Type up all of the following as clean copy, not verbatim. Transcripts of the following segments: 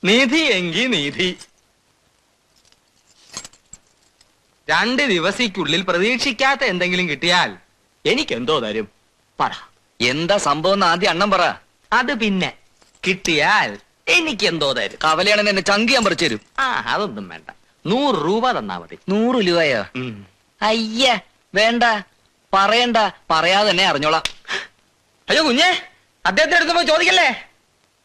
നിധി എങ്കി നിധി. 2 ദിവസത്തിനുള്ളിൽ പ്രതീക്ഷിക്കാത്ത എന്തെങ്കിലും കിട്ടിയാൽ എനിക്കെന്തോ തരും? പറ. എന്താ സംഭവം ആദ്യം അണ്ണം പറ. അത് പിന്നെ കിട്ടിയാൽ എനിക്കെന്തോ തരും? കവലയാണെന്ന് എന്നെ ചങ്കിയാൻ പറിച്ചു തരും. അതൊന്നും വേണ്ട, 100 രൂപ തന്നാ മതി. 100 രൂപയോ? അയ്യ വേണ്ട, പറയണ്ട, പറയാതെ തന്നെ അറിഞ്ഞോളാം. അയ്യോ കുഞ്ഞെ, അദ്ദേഹത്തിന്റെ അടുത്ത് പോയി ചോദിക്കല്ലേ.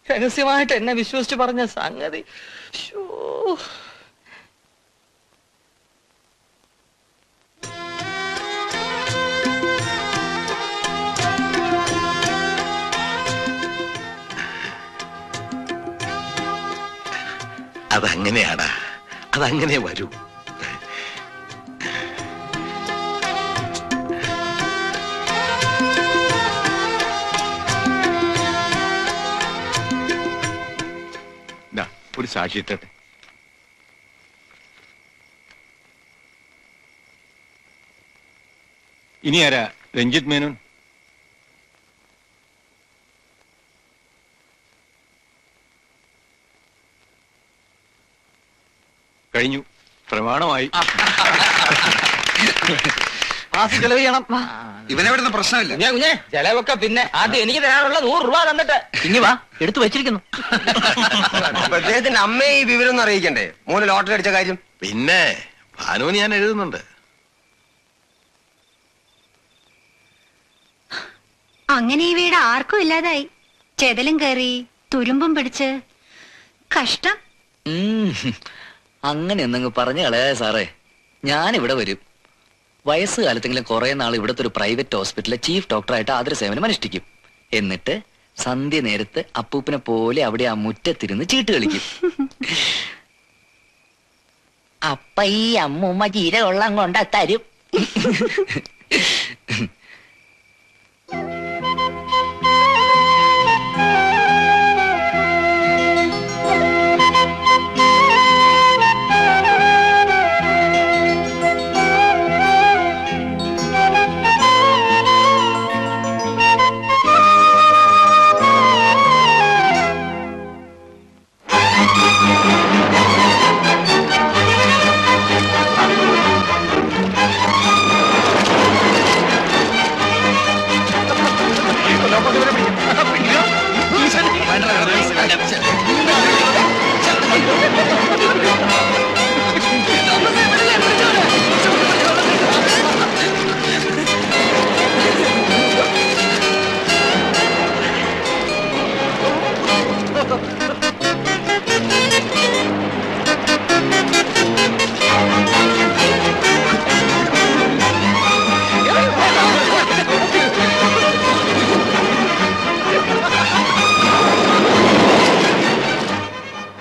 രഹസ്യമായിട്ട് എന്നെ വിശ്വസിച്ച് പറഞ്ഞ സംഗതി. അതങ്ങനെയാണ്, അതങ്ങനെ വരൂ. ഒരു സാക്ഷി ഇട്ടട്ടെ. ഇനി ആരാ? രഞ്ജിത്ത് മേനോൻ. കഴിഞ്ഞു, പ്രമാണമായി. ചെലവ് ചെയ്യണം. ഇവനെവിടുന്ന പ്രശ്നമില്ല. കുഞ്ഞെ ചെലവൊക്കെ പിന്നെ ആദ്യം എനിക്ക് തരാനുള്ള 100 രൂപ തന്നിട്ട് ഇനി വാ, എടുത്തു വെച്ചിരിക്കുന്നു. അദ്ദേഹത്തിന്റെ അമ്മയെ ഈ വിവരം ഒന്നും അറിയിക്കണ്ടേ? മോന് ലോട്ടറി അടിച്ച കാര്യം. പിന്നെ ഭാനുവിന് ഞാൻ എഴുതുന്നുണ്ട്. അങ്ങനെ ഈ വീട് ആർക്കും ഇല്ലാതായി. ചെതലും കയറി തുരുമ്പും പിടിച്ച് കഷ്ടം. അങ്ങനെ എന്തെങ്കിലും പറഞ്ഞു കളയാ സാറേ. ഞാനിവിടെ വരും. വയസ്സുകാലത്തെങ്കിലും കുറെ നാൾ ഇവിടുത്തെ ഒരു പ്രൈവറ്റ് ഹോസ്പിറ്റലിലെ ചീഫ് ഡോക്ടറായിട്ട് ആദര സേവനം അനുഷ്ഠിക്കും. എന്നിട്ട് സന്ധ്യ നേരത്ത് അപ്പൂപ്പിനെ പോലെ അവിടെ ആ മുറ്റത്തിരുന്ന് ചീട്ട് കളിക്കും. അപ്പ ഈ അമ്മൂമ്മ ജീരകൊള്ളം കൊണ്ട തരും.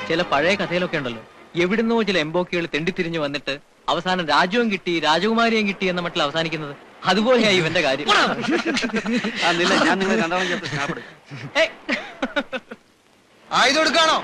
ചില പഴയ കഥയിലൊക്കെ ഉണ്ടല്ലോ, എവിടുന്നോ ചില എംബോക്കികൾ തെണ്ടിത്തിരിഞ്ഞു വന്നിട്ട് അവസാനം രാജ്യവും കിട്ടി രാജകുമാരിയും കിട്ടി എന്ന മട്ടിൽ അവസാനിക്കുന്നത്. അതുപോലെയായി ഇവന്റെ കാര്യം. ഞാൻ നിങ്ങൾ രണ്ടാളും ചേർത്ത് സ്നാപ്പ് എടുക്കാം. ഇത് കൊടുക്കാണോ?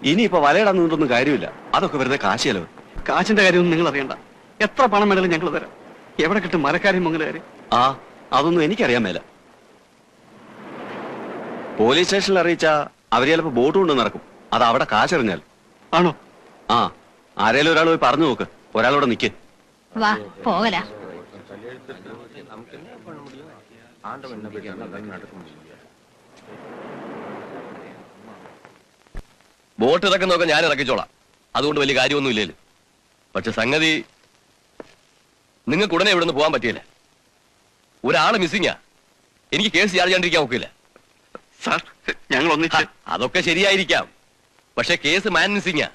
ഇനിയിപ്പോ വലയിടാൻ നിന്നിട്ടൊന്നും കാര്യമില്ല. അതൊക്കെ വെറുതെ കാശ് ചെലവ്. കാശിന്റെ കാര്യമൊന്നും നിങ്ങൾ അറിയണ്ട. എത്ര പണം വേണേലും ഞങ്ങൾ തരാം. എവിടെ കിട്ടും മരക്കാരും മംഗലുകാരും? ആ, അതൊന്നും എനിക്കറിയാൻ മേല. പോലീസ് സ്റ്റേഷനിൽ അറിയിച്ചാ അവര് ചിലപ്പോ ബോട്ട് കൊണ്ട് നടക്കും. അത് അവിടെ കാശെറിഞ്ഞാൽ. ആണോ? ആ, ആരേലും ഒരാൾ പോയി പറഞ്ഞു നോക്ക്. ഒരാളോടെ നിക്ക്. വാ പോകലാ. ബോട്ട് ഇറക്കുന്നതൊക്കെ ഞാൻ ഇറക്കിച്ചോളാം. അതുകൊണ്ട് വലിയ കാര്യമൊന്നും ഇല്ലേലും. പക്ഷെ സംഗതി നിങ്ങൾക്ക് ഉടനെ ഇവിടെ നിന്ന് പോകാൻ പറ്റിയില്ല. ഒരാള് മിസ്സിങ്ങാ. എനിക്ക് കേസ് ചാർജ് ചെയ്യാണ്ടിരിക്കാൻ ഒക്കില്ല. സാർ, ഞങ്ങൾ ഒന്നിച്ച്. അതൊക്കെ ശരിയായിരിക്കാം. പക്ഷെ കേസ് മാൻ മിസ്സിങ്ങാ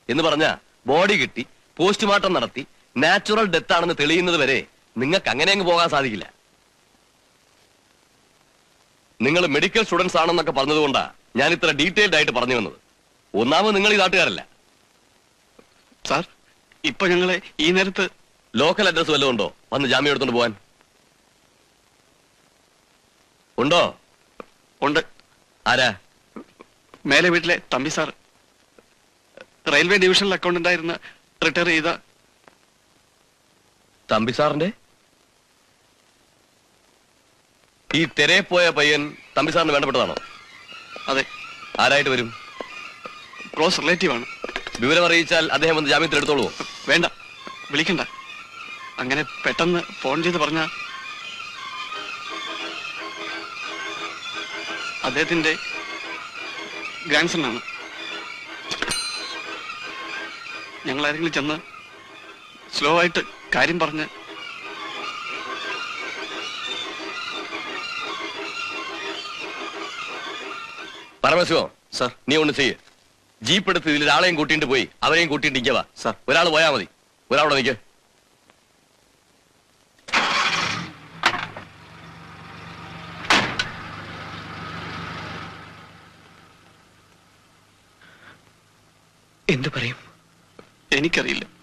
എന്ന് പറഞ്ഞാ ബോഡി കിട്ടി പോസ്റ്റ്മോർട്ടം നടത്തി നാച്ചുറൽ ഡെത്ത് ആണെന്ന് തെളിയുന്നത് വരെ നിങ്ങൾക്ക് അങ്ങനെ അങ്ങ് പോകാൻ സാധിക്കില്ല. നിങ്ങൾ മെഡിക്കൽ സ്റ്റുഡൻസ് ആണെന്നൊക്കെ പറഞ്ഞതുകൊണ്ടാ ഞാൻ ഇത്ര ഡീറ്റെയിൽഡ് ആയിട്ട് പറഞ്ഞു വന്നത്. ഒന്നാമത് നിങ്ങൾ ഈ നാട്ടുകാരല്ല. സാർ, ഇപ്പൊ ഞങ്ങളെ ഈ നേരത്ത് ലോക്കൽ അഡ്രസ് വല്ലതും ഉണ്ടോ വന്ന് ജാമ്യം എടുത്തോണ്ട് പോവാൻ? ഉണ്ടോ? ഉണ്ട്. ആരാ? മേലെ വീട്ടിലെ തമ്പി സാർ. റെയിൽവേ ഡിവിഷനിൽ അക്കൗണ്ട് ഉണ്ടായിരുന്ന റിട്ടയർ ചെയ്ത തമ്പി സാറിന്റെ ഈ തെരയെ പയ്യൻ തമ്പി സാറിന് വേണ്ടപ്പെട്ടതാണോ? അതെ, ആരായിട്ട് വരും? ക്ലോസ് റിലേറ്റീവ് ആണ്. വിവരം അറിയിച്ചാൽ അദ്ദേഹം വന്ന് ജാമ്യത്തിൽ എടുത്തോളൂ. വേണ്ട, വിളിക്കണ്ട. അങ്ങനെ പെട്ടെന്ന് ഫോൺ ചെയ്ത് പറഞ്ഞ അദ്ദേഹത്തിന്റെ ഗ്രാൻഡ് ആണ്. ഞങ്ങൾ ആരെങ്കിലും ചെന്ന് സ്ലോ ആയിട്ട് കാര്യം പറഞ്ഞ് പരമശിവം സാർ. നീ ഒന്ന് ചെയ്യ്. ജീപ്പ് എടുത്ത് ഇതിൽ ഒരാളെയും കൂട്ടിയിട്ട് പോയി അവരെയും കൂട്ടിയിട്ട് നിൽക്കവാ. സാർ. ഒരാൾ പോയാൽ മതി. ഒരാളോടെ നിൽക്ക്. എന്തു പറയും? എനിക്കറിയില്ല.